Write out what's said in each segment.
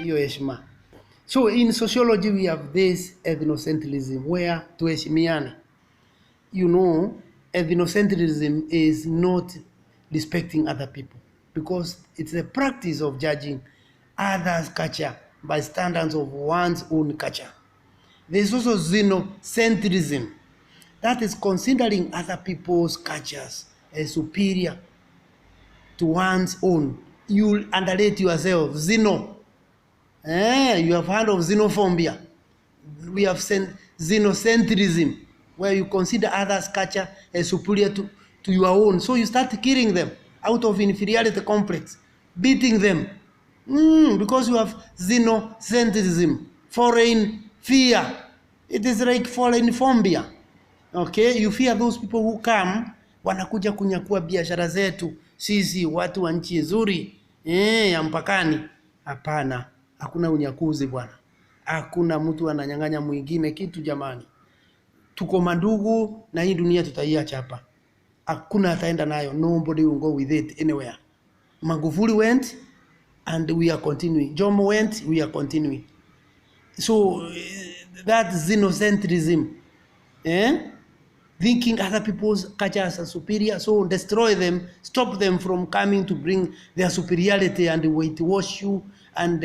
hiyo heshima. So in sociology we have this ethnocentrism where tuheshimiane. You know, ethnocentrism is not respecting other people because it's the practice of judging others' culture by standards of one's own culture. There's also xenocentrism, that is considering other people's cultures as superior to one's own. You underrate yourself. You have heard of xenophobia. We have xenocentrism, where you consider others' culture as superior to your own. So you start killing them out of inferiority complex, beating them, because you have xenocentrism, foreign fear. It is like foreign phobia. Okay, you fear those people who come, wanakuja kunyakua biashara zetu, sisi watu wa nchi nzuri ya mpakani. Hapana, hakuna unyakuzi bwana. Hakuna mtu ananyang'anya mwingine kitu jamani. Tuko mandugu na hii dunia tutaiacha hapa. Hakuna ataenda nayo. Nobody will go with it anywhere. Magufuli went and we are continuing. Jomo went, we are continuing. So that xenocentrism, thinking other people's cultures are superior, so destroy them, stop them from coming to bring their superiority and whitewash you and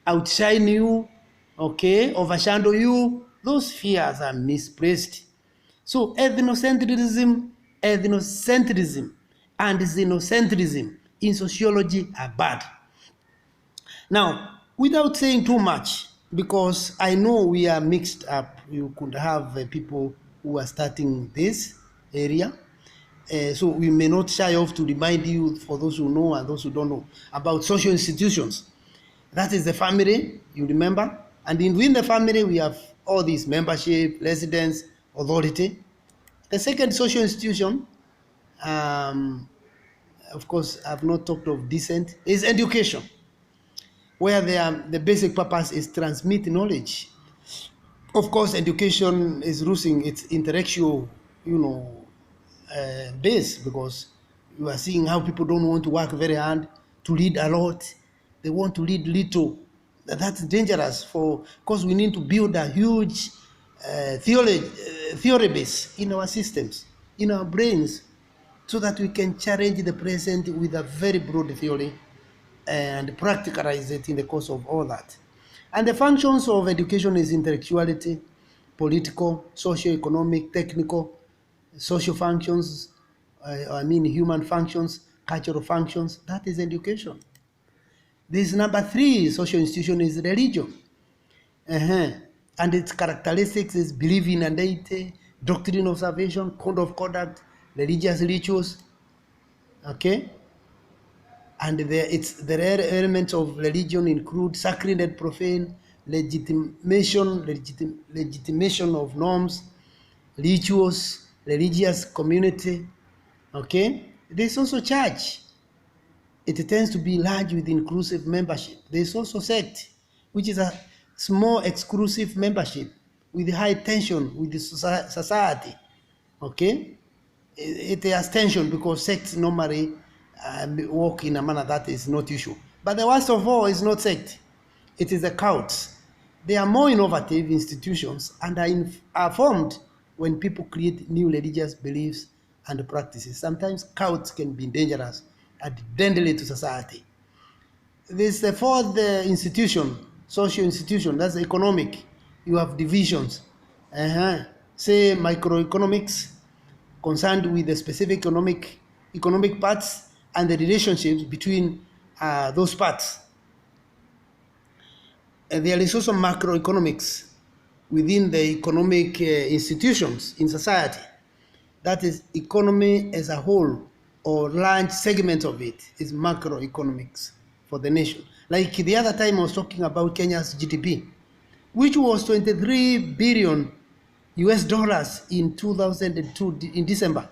outshine you, okay, overshadow you. Those fears are misplaced. So ethnocentrism, and xenocentrism in sociology are bad. Now, without saying too much, because I know we are mixed up, you could have people who are starting this area. So we may not shy off to remind you, for those who know and those who don't know, about social institutions. That is the family, you remember. And within the family, we have all these membership, residence, authority. The second social institution, of course, I've not talked of decent, is education, where the basic purpose is transmit knowledge. Of course, education is losing its intellectual, base, because you are seeing how people don't want to work very hard to read a lot. They want to read little. That's dangerous, because we need to build a huge theory base in our systems, in our brains, so that we can challenge the present with a very broad theory and practicalize it in the course of all that. And the functions of education is intellectuality, political, socio-economic, technical, social functions, human functions, cultural functions. That is education. This number 3 social institution is religion. And its characteristics is belief in a deity, doctrine of salvation, code of conduct, religious rituals. Okay? And the elements of religion include sacred and profane, legitimation of norms, rituals, religious community. Okay? There's also church. It tends to be large with inclusive membership. There's also sect, which is a small exclusive membership with high tension with the society. Okay? It has tension because sects normally work in a manner that is not usual. But the worst of all is not sect. It is the cults. They are more innovative institutions and are formed when people create new religious beliefs and practices. Sometimes cults can be dangerous and deadly to society. This is the fourth institution, social institution, that's economic. You have divisions. Say microeconomics, concerned with the specific economic parts and the relationships between those parts. There is also macroeconomics within the economic institutions in society. That is, economy as a whole, or large segment of it, is macroeconomics for the nation. Like the other time I was talking about Kenya's GDP, which was 23 billion US dollars in 2002 in December,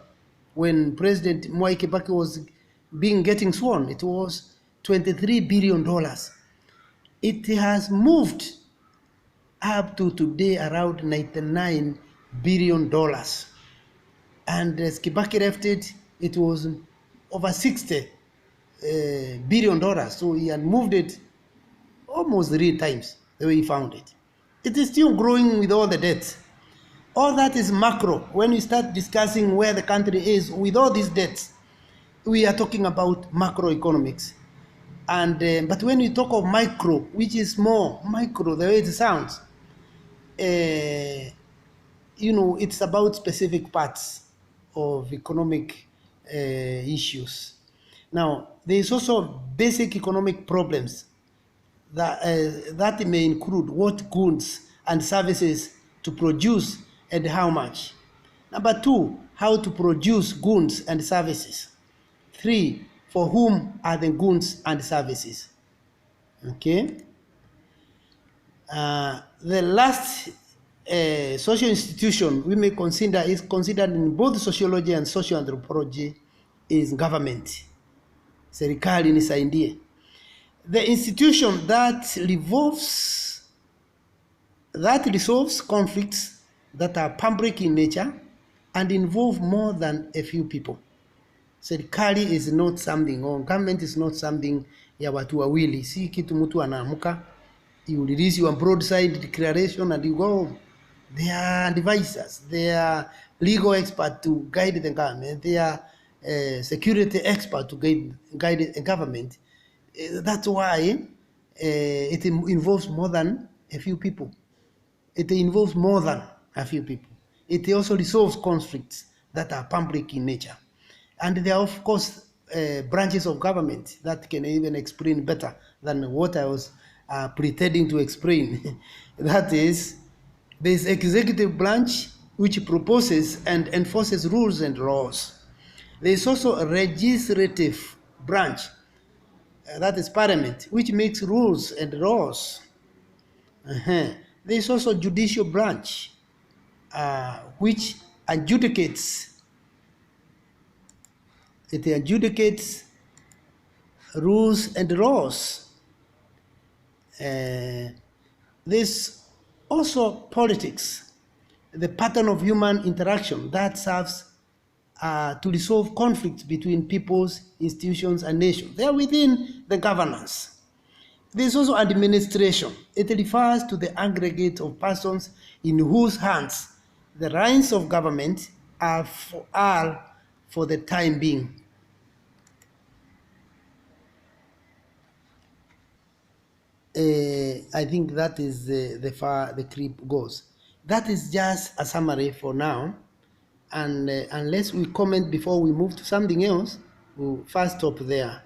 when President Mwai Kibaki was getting sworn. It was $23 billion. It has moved up to today around $99 billion. And as Kibaki left it, it was over $60 billion. So he had moved it almost 3 times the way he found it. It is still growing with all the debts. All that is macro. When we start discussing where the country is with all these debts, we are talking about macroeconomics. And but when we talk of micro, which is more micro, the way it sounds, it's about specific parts of economic issues. Now, there is also basic economic problems that may include what goods and services to produce and how much. Number 2, how to produce goods and services. 3, for whom are the goods and services. Okay. The last social institution we may consider is considered in both sociology and social anthropology is government. Serikali nisaidie. The institution that resolves conflicts that are public in nature and involve more than a few people. Serikali is not something, or government is not something ya watu wawili. Si kitu mtu anaamuka, you release your broadside declaration and you go home. They are advisors, they are legal experts to guide the government, they are security experts to guide the government. That's why it involves more than a few people. It involves more than a few people. It also resolves conflicts that are public in nature. And there are, of course, branches of government that can even explain better than what I was pretending to explain. That is, there is executive branch which proposes and enforces rules and laws. There is also a legislative branch, that is parliament, which makes rules and laws. There is also judicial branch, which adjudicates. It adjudicates rules and laws. There's also politics, the pattern of human interaction that serves to resolve conflicts between peoples, institutions, and nations. They are within the governance. There's also administration. It refers to the aggregate of persons in whose hands the reins of government are for the time being. I think that is the far the creep goes. That is just a summary for now, and unless we comment before we move to something else, we'll first stop there.